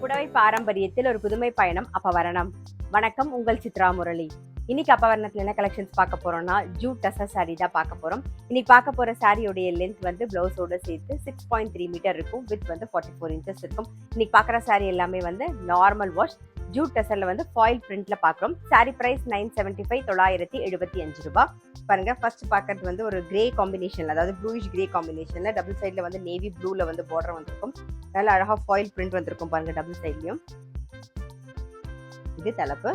புடவை பாரம்பரியத்தில் ஒரு புதுமை பயணம் அப்பவரணம். வணக்கம், உங்கள் சித்ரா முரளி. இன்னைக்கு அப்பவரணத்துல என்ன கலெக்ஷன்ஸ் பார்க்க போறோம்னா ஜூட் டசர் சாரி தான் பார்க்க போறோம். இன்னைக்கு பார்க்க போற சாரியோடைய லென்த் வந்து பிளவுஸோட சேர்த்து 6.3 மீட்டர் இருக்கும். வித் வந்து 44 இன்ச்சஸ் இருக்கும். இன்னைக்கு பார்க்குற சாரி எல்லாமே வந்து நார்மல் வாஷ் ஜூட் டசர்ல வந்து ஃபாயில் பிரிண்ட்ல பார்க்குறோம். சாரி பிரைஸ் 975 975 ரூபாய். பாருங்க, ஃபர்ஸ்ட் பார்க்கறது வந்து ஒரு கிரே காம்பினேஷன்ல, அதாவது ப்ளூயிஷ் கிரே காம்பினேஷன்ல டபுள் சைட்ல வந்து நேவி ப்ளூல வந்து பார்டர் வந்திருக்கும். நல்ல அழகா ஃபாயில் பிரிண்ட் வந்திருக்கும் பாருங்க டபுள் சைட்லயும். இது தலைப்பு.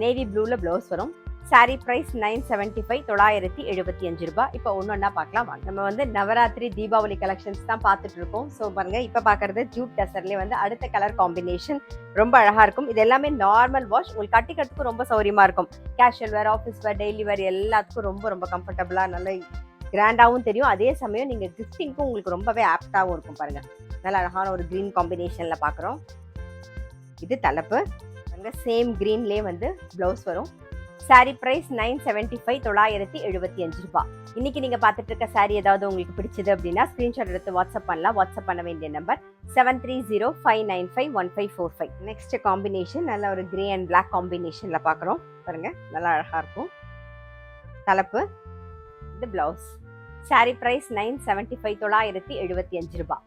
நேவி ப்ளூல பிளவுஸ் வரும். சாரி பிரைஸ் 975 975 ரூபாய். இப்போ ஒன்னொன்னா பார்க்கலாம் வாங்க. நம்ம வந்து நவராத்திரி தீபாவளி கலெக்ஷன்ஸ் தான் பார்த்துட்டு இருக்கோம். ஸோ பாருங்க, இப்போ பார்க்கறது ஜூட் டசர்லேயே வந்து அடுத்த கலர் காம்பினேஷன் ரொம்ப அழகா இருக்கும். இது எல்லாமே நார்மல் வாஷ். உங்களுக்கு கட்டிக்கிறதுக்கும் ரொம்ப சௌரியமா இருக்கும். கேஷுவல் வேர், ஆஃபீஸ் வேர், டெய்லி வேர் எல்லாத்துக்கும் ரொம்ப ரொம்ப கம்ஃபர்டபுளா நல்ல கிராண்டாகவும் தெரியும். அதே சமயம் நீங்க கிஃப்டிங்க்கும் உங்களுக்கு ரொம்பவே ஆப்டாகவும் இருக்கும். பாருங்க, நல்ல அழகான ஒரு கிரீன் காம்பினேஷன்ல பார்க்குறோம். இது தலைப்பு. சேம் கிரீன்லேயே வந்து பிளவுஸ் வரும். சாரி பிரைஸ் 975 975 ரூபாய். இன்னைக்கு நீங்க பார்த்துட்டு இருக்க சாரி ஏதாவது உங்களுக்கு பிடிச்சது அப்படின்னா ஸ்கிரீன்ஷாட் எடுத்து வாட்ஸ்அப் பண்ணலாம். வாட்ஸ்அப் பண்ண வேண்டிய நம்பர் 7305951545. நெக்ஸ்ட் காம்பினேஷன் நல்ல ஒரு கிரே அண்ட் பிளாக் காம்பினேஷன்ல பார்க்குறோம். பாருங்க, நல்லா அழகா இருக்கும். தலைப்பு. இது பிளவுஸ். சாரி பிரைஸ் 975 975 ரூபாய்.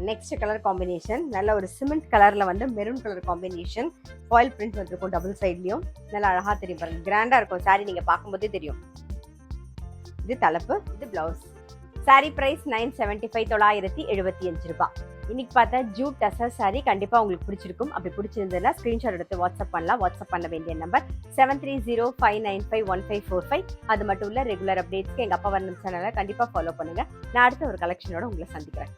நெக்ஸ்ட் கலர் காம்பினேஷன் நல்ல ஒரு சிமெண்ட் கலர்ல வந்து maroon colour combination. Foil print வந்திருக்கும் டபுள் சைட்லயும். நல்லா அழகா தெரியும் பாருங்க, கிராண்டா இருக்கும் சாரி, நீங்க பார்க்கும்போதே தெரியும். இது தலைப்பு. இது பிளவுஸ். சாரி பிரைஸ் 975 975 ரூபாய். இன்னைக்கு பார்த்தா ஜூட் டசர் சாரி கண்டிப்பா உங்களுக்கு பிடிச்சிருக்கும். அப்படி பிடிச்சிருந்ததுன்னா ஸ்கிரீன்ஷாட் எடுத்து வாட்ஸ்அப் பண்ணலாம். வாட்ஸ்அப் பண்ண வேண்டிய நம்பர் 7305951545. அது மட்டும் இல்ல, ரெகுலர் அப்டேட்ஸ்க்கு எங்க அப்பா வர்ணம் சேனலை கண்டிப்பா ஃபாலோ பண்ணுங்க. நான் அடுத்த ஒரு கலெக்ஷனோட உங்களை சந்திக்கிறேன்.